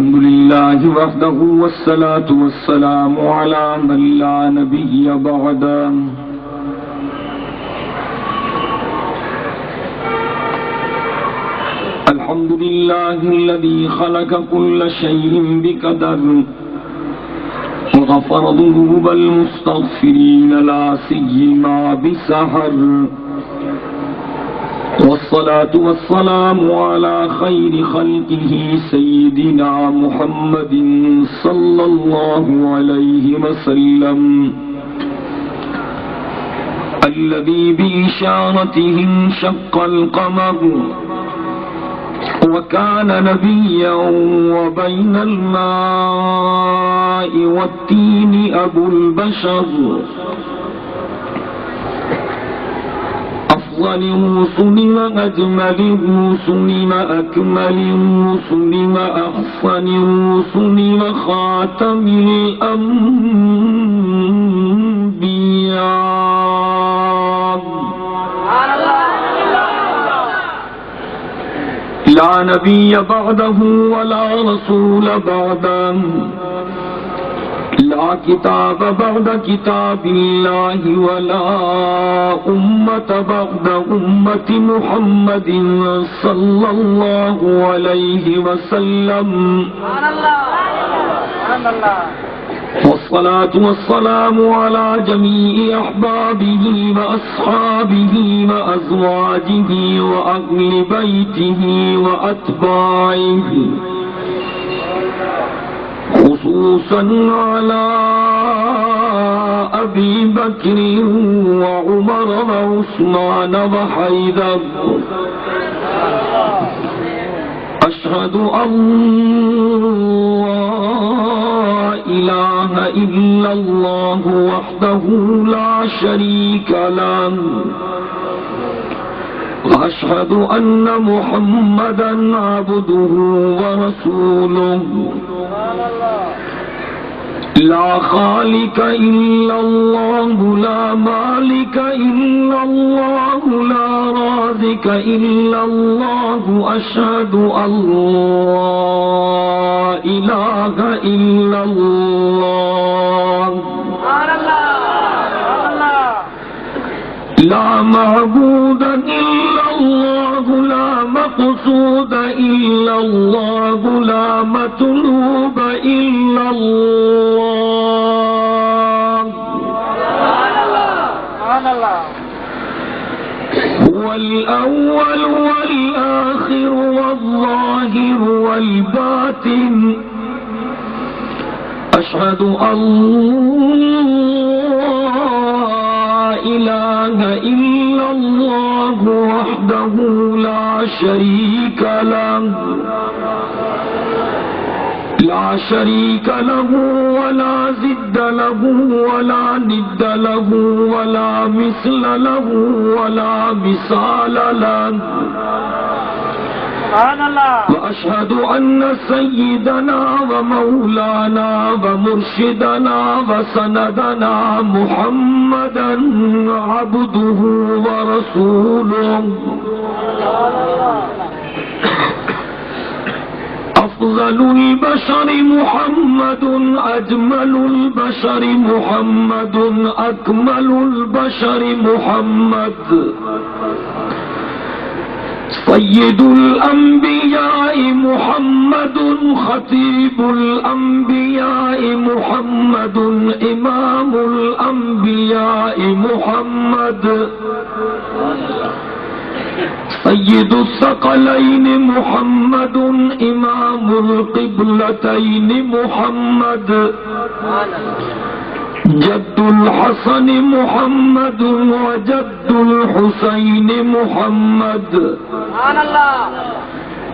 الحمد لله وحده والصلاة والسلام على من لا نبي بعده الحمد لله الذي خلق كل شيء بقدر وغفر ذنوب المستغفرين لا سيما بسحر والصلاة والسلام على خير خلقه سيدنا محمد صلى الله عليه وسلم الذي بإشارته انشق القمر وكان نبيا وبين الماء والتين أبو البشر أفضل الرسل وأجمل الرسل وأكمل الرسل وأحسن الرسل وخاتم الأنبياء لا نبي بعده ولا رسول بعده لا كتاب بعد كتاب الله ولا أمة بعد أمة محمد صلى الله عليه وسلم والصلاة والسلام على جميع أحبابه وأصحابه وأزواجه وأهل بيته وأتباعه خصوصا على أبي بكر وعمر وعثمان وحيدر أشهد أن لا إله إلا الله وحده لا شريك له وأشهد أن محمدا عبده ورسوله لا خالق إلا الله لا مالك إلا الله لا رازق إلا الله أشهد أن لا إله إلا الله لا معبود إلا الله لا مقصود إلا الله لا مطلوب إلا الله هو الأول والآخر والظاهر والباطن أشهد أن إله إلا الله وحده لا شريك له لا شريك له ولا ضد له ولا ند له ولا مثل له ولا مثال له وأشهد أن سيدنا ومولانا ومرشدنا وسندنا محمدا عبده ورسوله أفضل البشر محمد أجمل البشر محمد أكمل البشر محمد سيد الأنبياء محمد خطيب الأنبياء محمد إمام الأنبياء محمد سيد الثقلين محمد إمام القبلتين محمد جد الحسن محمد وجد الحسين محمد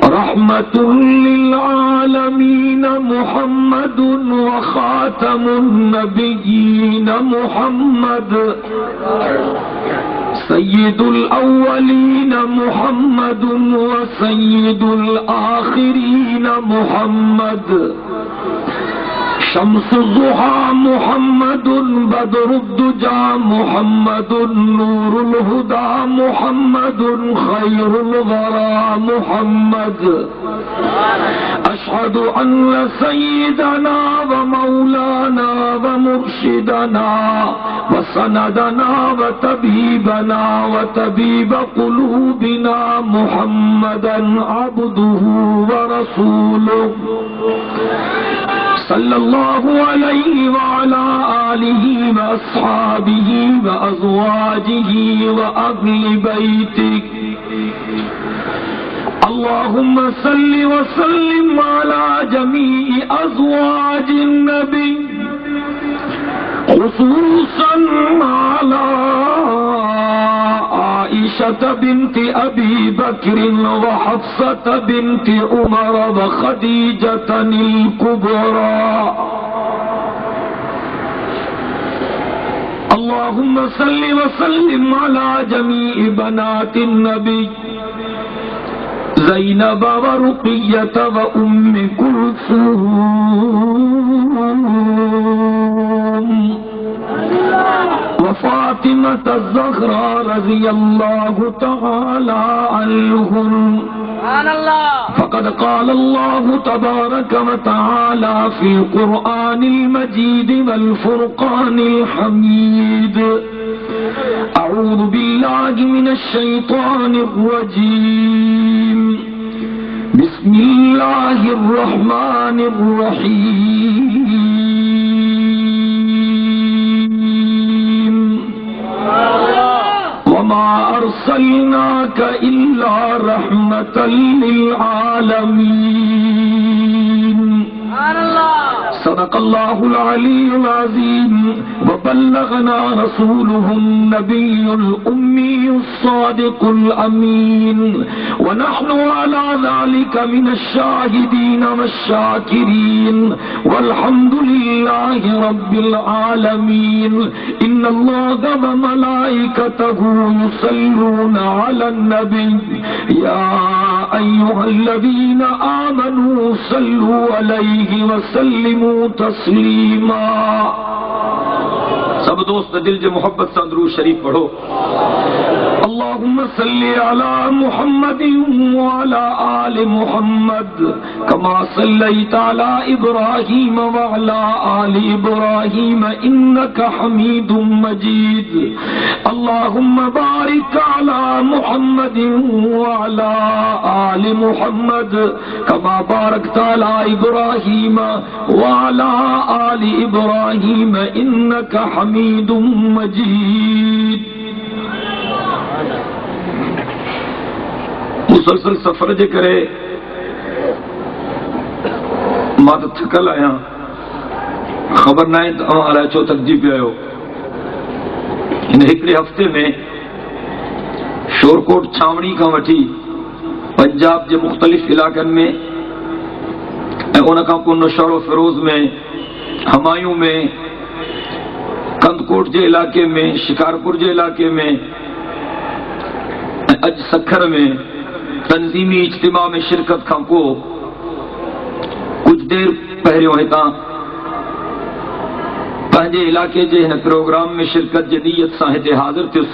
رحمة للعالمين محمد وخاتم النبيين محمد سيد الأولين محمد وسيد الآخرين محمد شمس الضحى محمد بدر الدجى محمد نور الهدى محمد خير الورى محمد وأشهد أن سيدنا ومولانا ومرشدنا وسندنا وطبيبنا وطبيب قلوبنا محمدا عبده ورسوله صلى الله عليه وعلى آله وأصحابه وأزواجه وأهل بيته اللهم صل وسلم على جميع أزواج النبي خصوصا على عائشة بنت أبي بكر وحفصة بنت عمر وخديجة الكبرى اللهم صل وسلم على جميع بنات النبي زینب ورقیۃ وام کلثوم وفاطمة الزہراء رضی اللہ تعالی عنہن فقد قال الله تبارك وتعالى في القرآن المجيد والفرقان الحميد أعوذ بالله من الشيطان الرجيم بسم الله الرحمن الرحيم وما أرسلناك إلا رحمة للعالمين صدق الله العلي العظيم وبلغنا رسوله النبي الأمي الصادق الأمين ونحن على ذلك من الشاهدين والشاكرين والحمد لله رب العالمين إن الله وملائكته يصلون على النبي يا أيها الذين آمنوا صلوا عليه وسلموا تسلیما. سب دوست دل جو محبت سے درود شریف پڑھو. اللهم صل على محمد وعلى آل محمد كما صليت على إبراهيم وعلى آل إبراهيم إنك حميد مجيد. اللهم بارك على محمد وعلى آل محمد كما باركت على إبراهيم وعلى آل إبراهيم إنك حميد مجيد. مسلسل سفر جے کرے ماں تو تھکل آیا خبر نہ تو علاج چو تک جی پہ آئے ان ایکڑے ہفتے میں شورکوٹ چھاوڑی کا وٹھی پنجاب کے مختلف علاقن میں ان کا کو نشور و فیروز میں ہمایوں میں کندکوٹ کے علاقے میں شکارپور کے علاقے میں اج سکھر میں تنظیمی اجتماع میں شرکت کھا کو کچھ دیر پہریوں ہتا پنجے علاقے کے ان پروگرام میں شرکت کی نیت سے ہتے حاضر تھس.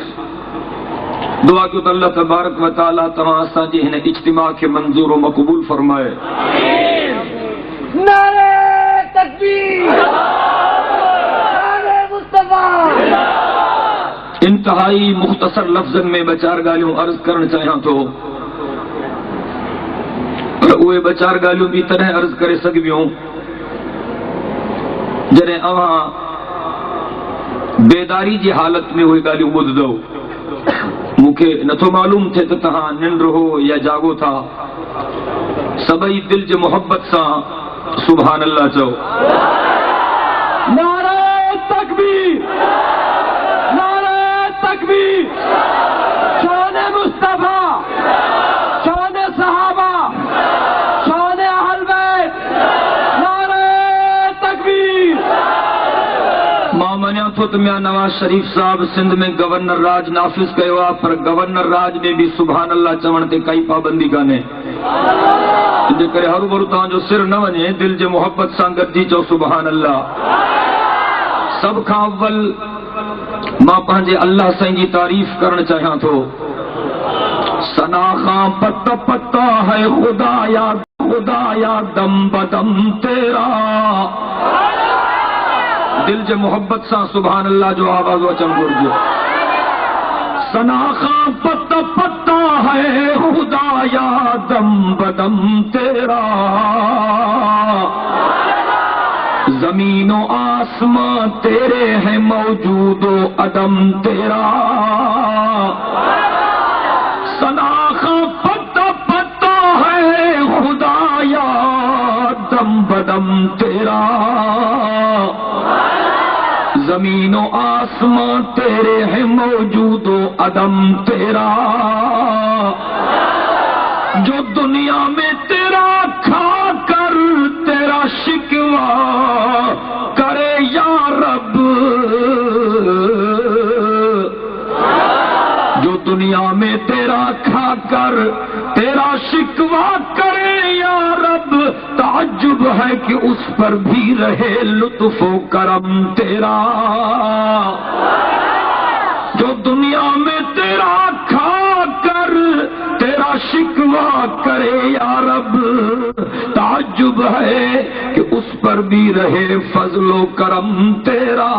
دعا کیوں تو اللہ تبارک و تعالی تمام اساں جے ان اجتماع کے منظور و مقبول فرمائے. نعرہ تکبیر، نعرہ مصطفیٰ. انتہائی مختصر لفظن میں بچار گالیوں عرض کرنا چاہیاں تو وہ بچار گالیوں بھی طرح عرض کرے سکیوں جنہیں اوہاں بیداری جی حالت میں ہوئی گالیوں بدھ دو. مکھے نتو معلوم تھے تو تہاں ننڈ ہو یا جاگو تھا. سبئی دل جو محبت سا سبحان اللہ چو. نعرہ تکبیر، نعرہ تکبیر. شان مصطفیٰ، شان صحابہ، شان اہل بیت. نعرہ تکبیر. مامنیا تو تمیا نواز شریف صاحب سندھ میں گورنر راج نافذ کیا پر گورنر راج میں بھی سبحان اللہ چون تے کئی پابندی کانے. جے کرے ہر بھرو تاں جو سر نہ ونے دل جے محبت سان گدی چو سبحان اللہ. سب کھا اول ماں پنجے اللہ سائیں جی تعریف کرنا چاہیاں تو. سنا خاں پتا پتا ہے خدا یاد خدایا دم بدم تیرا دل جے محبت سا سبحان اللہ جو آواز وچن گرجو سناخا پتا پتا ہے خدایا دم بدم تیرا زمین و آسمان تیرے ہیں موجود و عدم تیرا سناخا پتا پتا ہے خدایا دم بدم تیرا زمین و آسمان تیرے ہیں موجود و عدم تیرا جو دنیا میں تیرا کھا کر تیرا شکوا کرے یا رب جو دنیا میں تیرا کھا کر تیرا شکوا کرے یا رب تعجب ہے کہ اس پر بھی رہے لطف و کرم تیرا جو دنیا میں تیرا کھا کر تیرا شکوا کرے یا رب تعجب ہے کہ اس پر بھی رہے فضل و کرم تیرا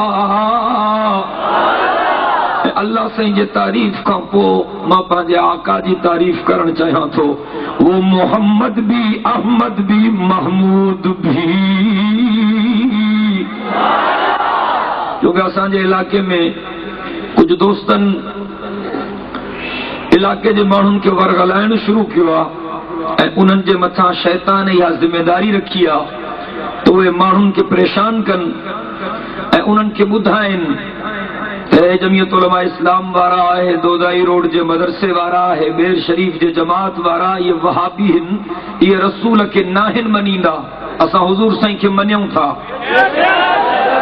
اللہ سے یہ تعریف کا پو ماں پانجے آقا جی تعریف کرن چاہاں تو وہ محمد بھی احمد بھی محمود بھی کیونکہ اساں جے علاقے میں کچھ دوستن علاقے جے مانن کے ورغلائن شروع کیا انہن جے متھا شیطان یا ذمہ داری رکھیا تو وہ مانن کے پریشان کن انہن کے بدھائن جمعیت علماء اسلام وارا ہے دودائی روڈ جے مدرسے وارا ہے بیر شریف جے جماعت وارا یہ وہابی ہن یہ رسول کے ناہن منیندا اسا حضور سائیں کے منیوں تھا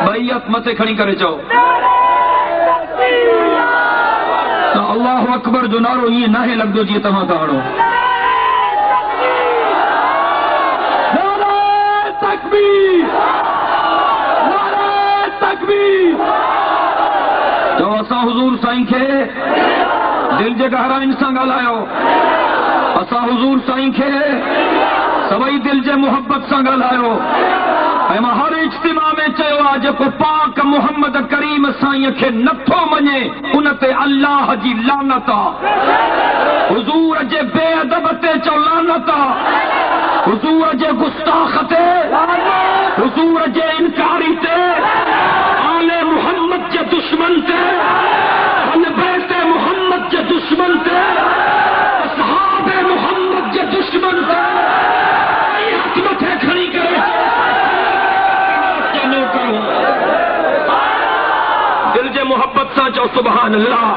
بیعت متے کھڑی کرے چاہو اللہ اکبر جو نارو یہ ناہے لگ دو جی تمہاں کہاڑو نعرہ تکبیر نعرہ تکبیر جو اسا حضور سائیں کے دل جے گہرائن سا ڳالھايو اسا حضور سائیں کے سبئی دل جے محبت سا ڳالھايو ایما ہر اجتماع میں چیو آج کو پاک محمد کریم سائیں کے نتھو منے انتے اللہ جی لعنتا حضور جے بے ادب تے چو لعنتا حضور جے گستاخ تے حضور جے انکاری تے آل محمد جے دشمن تے اہل بیت محمد جے دشمن تے اصحاب محمد جے دشمن تے حکمت ہے کھڑی کرے دل جے محبت سا چو سبحان اللہ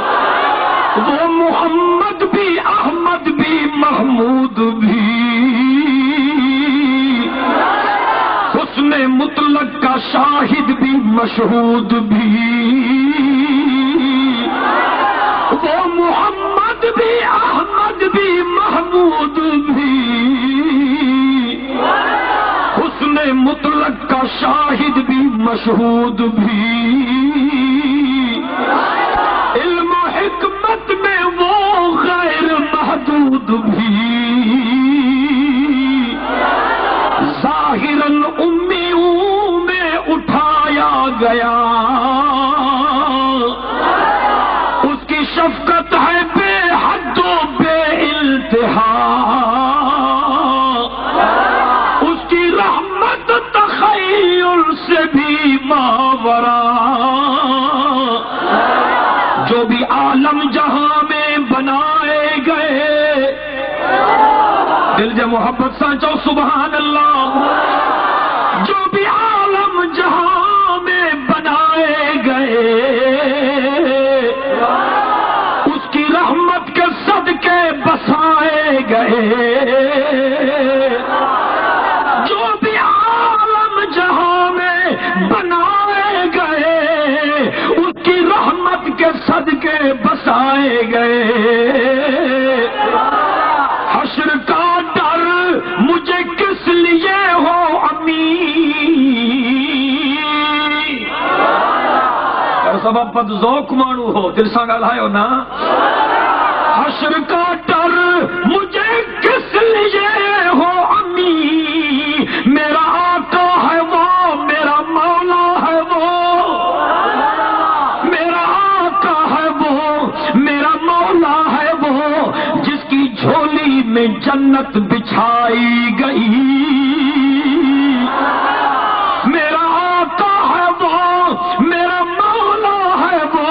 وہ محمد بھی احمد بھی محمود بھی حسن مطلق کا شاہد بھی مشہود بھی وہ محمد بھی احمد بھی محمود بھی حسن مطلق کا شاہد بھی مشہود بھی علم و حکمت میں وہ غیر محدود بھی ظاہراً امیوں میں اٹھایا گیا اس کی شفقت ہے بے حد و بے انتہا اس کی رحمت تخیل سے بھی ماورا جو بھی عالم جہاں میں بنائے گئے دل جے محبت سانچو سبحان اللہ جو بھی عالم جہاں میں بنائے گئے اس کی رحمت کے صدقے بسائے گئے جو بھی عالم جہاں میں بنائے گئے اس کی رحمت کے صدقے بسائے گئے حشر کا ڈر مجھے کس لیے ہو امی سبب پد ذوق مانو ہو دل سا ڳالھايو نا حشر کا ڈر مجھے کس لیے ہو امی جنت بچھائی گئی. میرا آقا ہے وہ، میرا مولا ہے وہ،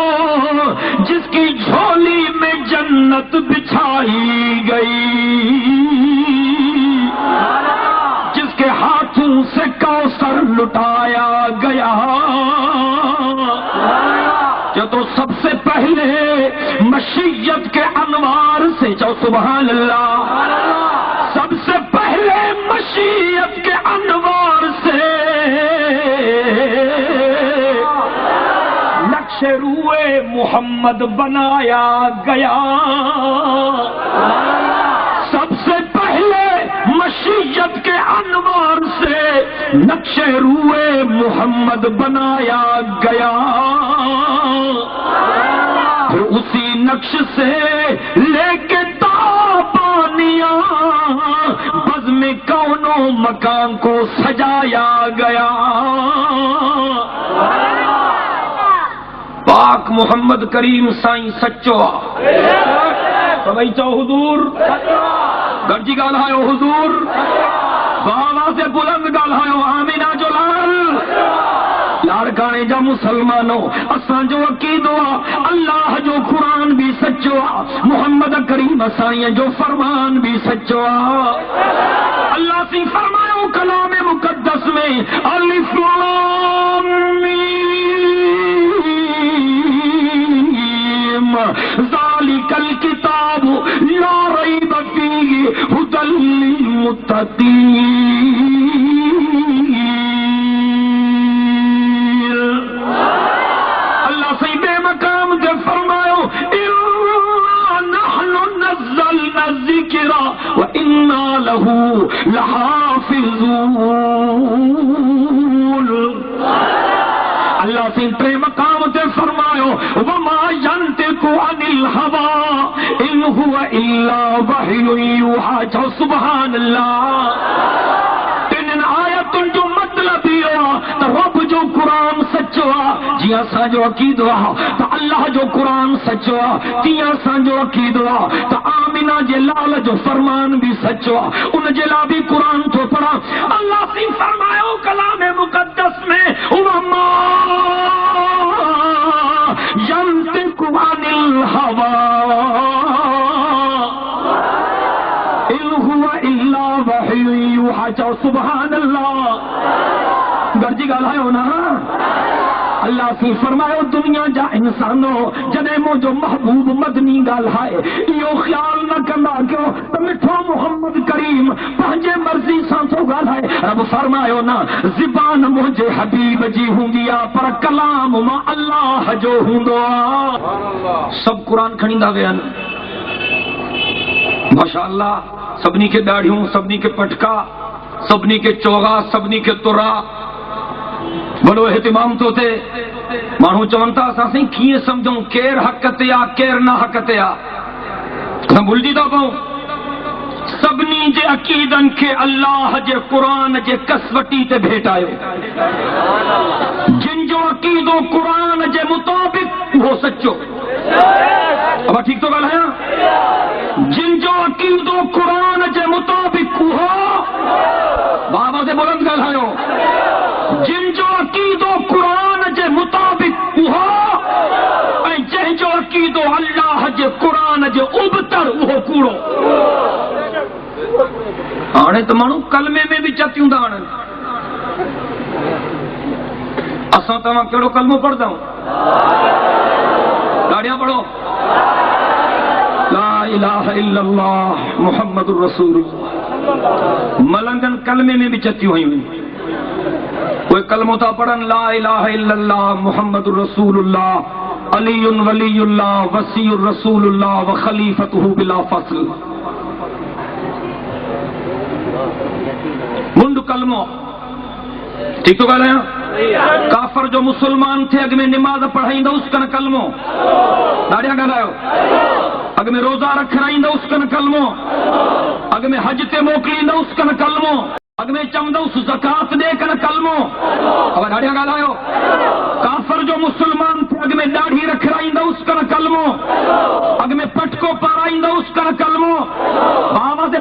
جس کی جھولی میں جنت بچھائی گئی، جس کے ہاتھوں سے کوثر لٹایا گیا. جو تو سب سے پہلے مشیت کے انوار سے، جو سبحان اللہ، سب سے پہلے مشیت کے انوار سے نقش روئے محمد بنایا گیا. سب سے پہلے مشیت کے انوار سے نقش روئے محمد بنایا گیا. پھر اسی نقش سے لے کے تابانیاں بزم کون و مکان کو سجایا گیا. پاک محمد کریم سائیں سچو سبھی چو حضور گرجی گالہایو حضور بابا سے بلند گالہایو آمینہ جو لال لاڑکانے جا مسلمانوں اساں جو عقیدو اللہ جو قرآن بھی سچو محمد کریم سائیں جو فرمان بھی سچو. اللہ سے فرماؤ کلام مقدس میں الف لام میم ذالک الکتاب لا ریب فیہ ھدی للمتقین. اللہ سے بے مقام دے فرماؤ انا نحن نزلنا الذکر وانا له لحافظون. اللہ سے بے مقام دے فرماؤ وما ينطق عن الهوى ان هو الا وحی یوحى. سبحان اللہ. تین آیتن جو مطلب یہ تو رب جو قرآن سچو جی اساں جو عقیدو تو اللہ جو قرآن سچو تی اساں جو عقیدو تو آمینہ جے لال جو فرمان بھی سچو ان جلا بھی قرآن تو پڑھا. اللہ سے فرماؤ کلام مقدس میں وما ينطق عن الهوى ان هو الا وحی یوحى. سبحان اللہ. گرجی گالہایو نا. اللہ سے فرماؤ دنیا جا انسانوں جدے مو جو محبوب مدنی گالہائے یہ خیال نہ کرنا کیوں تو مٹھو محمد کریم پہنجے مرضی سانسو گالہائے. رب فرماؤ نا زبان مجھے حبیب جی ہوں گیا پر کلام ما اللہ جو ہوں دو. سب قرآن کھڑی دا گیا ماشاءاللہ. سبنی کے داڑھیوں، سبنی کے پٹکا، سبنی کے چوغا، سبنی کے ترا بڑو اہتمام تو تھے. مانو چونتا اساں کیے سمجھوں کیر حق تے آ کیر نہ حق تے آ. اساں بھول جی تا پاؤں سبنی جے عقیدن کے اللہ جے قرآن جے کسوٹی تے بھیٹایو. جن جو عقیدو قرآن جے مطابق وہ سچو. اب ٹھیک تو گل ہے. جن جو عقیدو قرآن جے مطابق ہو بابا سے بلند گل ہے. جن جو عقیدو قرآن جے مطابق ہو جن جو عقیدو اللہ جے قرآن جے ابتر وہ کوڑو. آنے تو مانو کلمے میں بھی چتیوں دا آنے اساں تمہاں کیڑو کلمہ پڑھتا ہوں گاڑیاں پڑھو لا الہ الا اللہ محمد الرسول اللہ. ملنگن کلمے میں بھی چتی ہوئی ہوئی. کوئی کلمہ تا پڑھن لا الہ الا اللہ محمد الرسول اللہ علی ولی اللہ وسیع الرسول اللہ وخلیفتہ بلا فصل. منڈ کلمہ ٹھیک تو گالے ہیں. کافر جو مسلمان تھے اگ میں نماز پڑھائیں دا اس کا کلمہ داڑیاں گالایو. اگ میں روزہ رکھائیں دا اس کا کلمہ. اگ میں حج تے موکلی دا اس کا کلمہ. اگ میں چمدہ اس زکات دے کر کلمہ. اب داڑیاں گالایو. کافر جو مسلمان تھے اگ میں داڑھی رکھائیں دا اس کا کلمہ. اگ میں پٹکو پارائیں دا اس کا کلمہ. بابا سے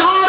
4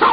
100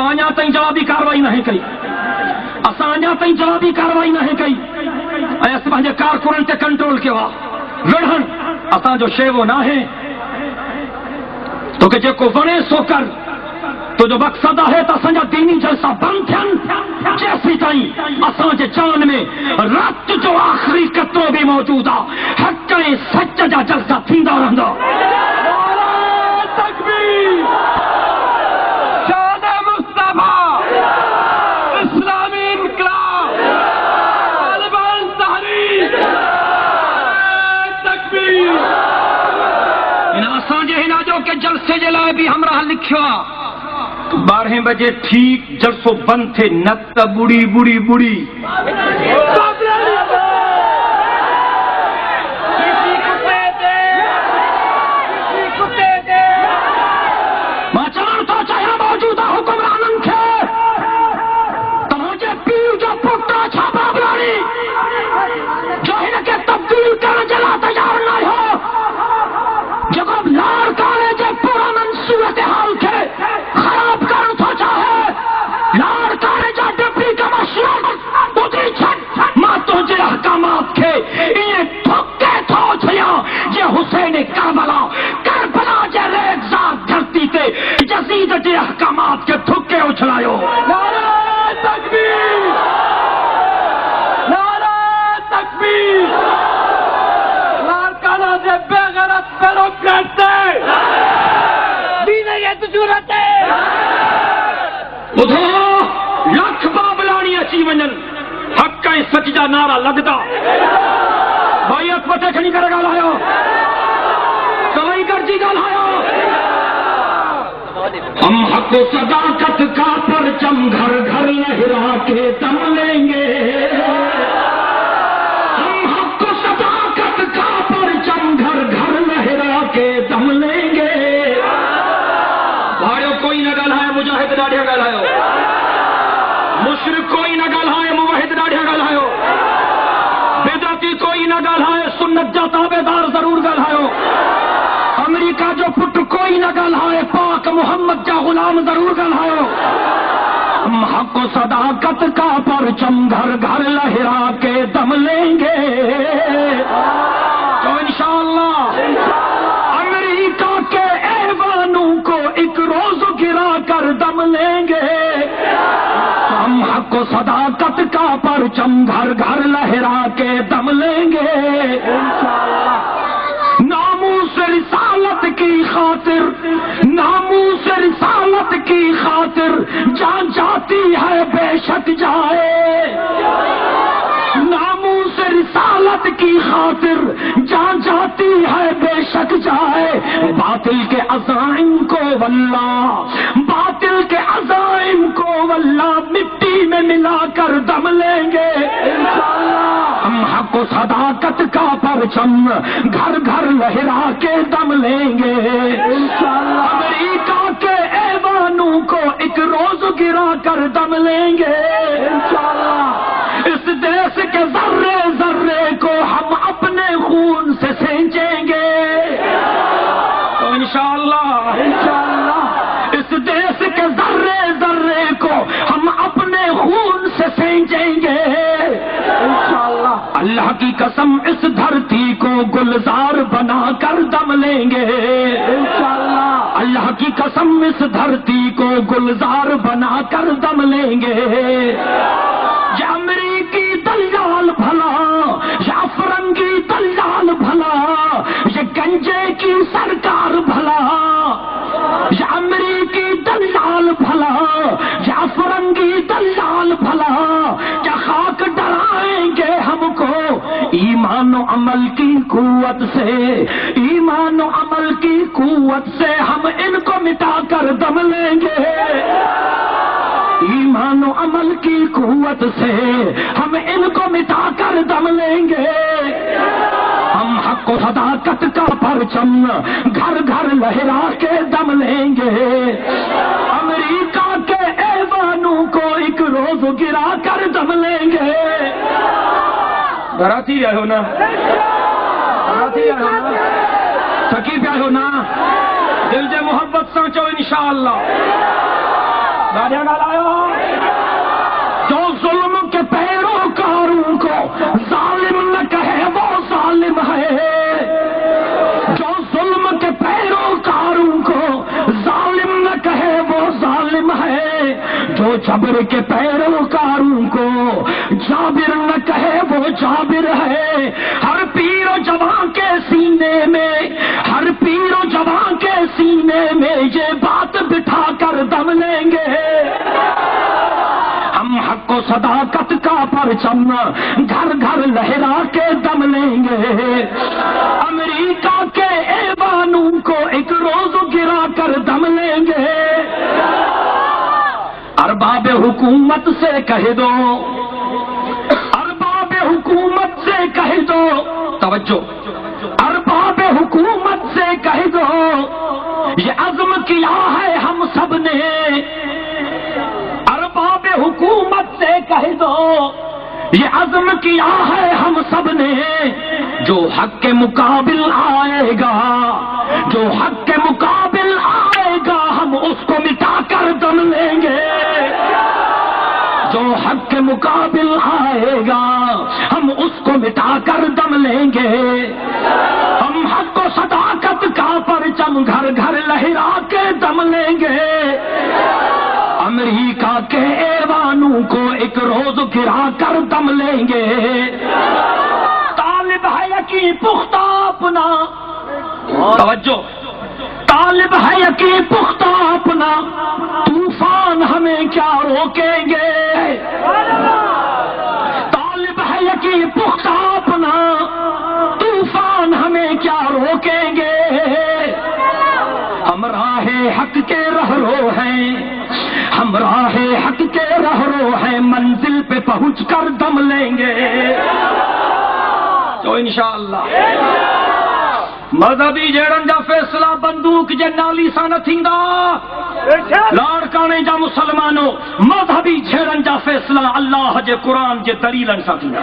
اساں تائیں جوابی کاروائی نہ کئی اساں تائیں جوابی کاروائی نہ کئی ایس پنجے کارکنن تے کنٹرول کیا وڑھن اساں جو شے وہ نہ ہے تو کہ جے کو ونے سو کر تو جو مقصد ہے تو اساں دینی جلسہ بند تھن جیسی تائیں اساں جے جان میں رات جو آخری قطرو بھی موجود آ حق سچ جا جلسہ تھیندا رہندا تکبیر شان مصطفیٰ اسلامی انقلاب طالبان تحریک تکبیر ان اساں جے ہنا جو کہ جلسے جے لائے بھی ہمراہ لکھیا 12 بجے ٹھیک جلسو بند تھے نت بڑی بڑی بڑی ماچان تو چاہیے موجودہ حکمرانن کے تمہجے پیر جو پٹا چھاپا بلانی جو ان کے تبدیل کر جلا تیار نہ ہو جب لار کالے جے پورا من صورتحال کے خراب کرن سوچا ہے لار کالے جا ڈپی کا مشروع اتری چھٹ ماں تو جے احکامات کے انہیں تھکے تھو چھیا جے حسین کربلا جے ریگزاد دھرتی تے جزید جے احکامات کے تھکے اچھلائیو نعرہ تکبیر نعرہ تکبیر لارکانہ سے بے غیرت بیروکریٹ سے دینے یہ ضرورت ہے ادھو لکھ بابلانی اچھی ونن حق کا سچ جا نعرہ لگتا بھائی اکبتے کھنی کر گا لائیو کلائی گرجی گا لائیو ہم حق و صداقت کا پرچم گھر گھر لہرا کے دم لیں گے ہم حق و صداقت کا پرچم گھر گھر لہرا کے دم لیں گے بھائیو کوئی نہ گل ہے مجاہد ڈاڑھیا گل ہے مشرک کوئی نہ گل ہے موحد ڈاڑھیا گل ہے بدعتی کوئی نہ گل ہے سنت جا تابعدار ضرور گل ہے امریکہ جو پٹ کوئی نہ گل ہے پاک محمد جا غلام ضرور گل ہے ہم حق و صداقت کا پرچم گھر گھر لہرا کے دم لیں گے تو انشاءاللہ امریکہ کے ایوانوں کو ایک روز گرا کر دم لیں گے ہم حق و صداقت کا پرچم گھر گھر لہرا کے دم لیں گے ناموس رسالت کی خاطر ناموس رسالت کی خاطر جان جاتی ہے بے شک جائے ناموس رسالت کی خاطر جان جاتی ہے بے شک جائے باطل کے عزائم کو واللہ باطل کے عزائم کو واللہ مٹی میں ملا کر دم لیں گے ہم حق و صداقت کا پرچم گھر گھر لہرا کے دم لیں گے امریکہ کے ایوانوں کو ایک روز گرا کر دم لیں گے اس دیش کے ذرے ذرے کو ہم اپنے خون سے سینچیں گے تو انشاءاللہ اس دیش کے ذرے ذرے کو ہم اپنے خون سے سینچیں گے اللہ کی قسم اس دھرتی کو گلزار بنا کر دم لیں گے اللہ کی قسم اس دھرتی کو گلزار بنا کر دم لیں گے یا امریکی دلال بھلا یا فرنگی دلال بھلا یا گنجے کی سرکار بھلا یا امریکی دلال بھلا یا فرنگی دلال بھلا کیا خاک ڈرائیں گے ہم کو ایمان و عمل کی قوت سے ایمان و عمل کی قوت سے ہم ان کو مٹا کر دم لیں گے ایمان و عمل کی قوت سے ہم ان کو مٹا کر دم لیں گے ہم حق و صداقت کا پرچم گھر گھر لہرا کے دم لیں گے امریکہ کے ایوانوں کو ایک روز گرا کر دم لیں گے براتی آئے ہو نا براتی آئے ہو نا تھکی پہ آئے ہو نا دل جے محبت سانچو انشاءاللہ داڑیاں ڈالاؤ. جو ظلم کے پیروکاروں کو ظالم نہ کہے وہ ظالم ہے. جو ظلم کے پیروکاروں کو ظالم نہ کہے وہ ظالم ہے. جو جبر کے پیروکاروں کو جابر نہ کہے وہ جابر ہے. ہر پیر و جوان کے سینے میں، ہر پیر و جوان کے سینے میں یہ بات بٹھا کر دم لیں گے. ہم حق و صداقت کا پرچم گھر گھر لہرا کے دم لیں گے. امریکہ کے ایوانوں کو ایک روز گرا کر دم لیں گے. ارباب حکومت سے کہہ دو، ارباب حکومت سے کہہ دو، توجہ، ارباب حکومت سے کہہ دو یہ عزم کیا ہے ہم سب نے. ارباب حکومت سے کہہ دو یہ عزم کیا ہے ہم سب نے. جو حق کے مقابل آئے گا، جو حق کے مقابل آئے گا ہم اس کو مٹا کر دم لیں گے. جو حق کے مقابل آئے گا ہم اس کو مٹا کر دم لیں گے. ہم حق و صداقت کا پرچم گھر گھر لہرا کے دم لیں گے. امریکہ کے ایوانوں کو ایک روز گرا کر دم لیں گے. طالب ہے یقین پختہ اپنا، توجہ، طالب ہے یقین پختہ اپنا، طوفان ہمیں کیا روکیں گے. طالب ہے یقین پختہ اپنا، طوفان ہمیں کیا روکیں گے. ہم راہ حق کے رہرو ہیں، ہم راہ حق کے رہرو ہیں، منزل پہ پہنچ کر دم لیں گے. تو انشاءاللہ مذہبی جیڑن جا فیصلہ بندوق جے نالی سا نہ تھیندا. لاڑکانے جا مسلمانوں مذہبی جیڑن جا فیصلہ اللہ جے قرآن جے دلیلن سا تھیندا.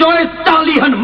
44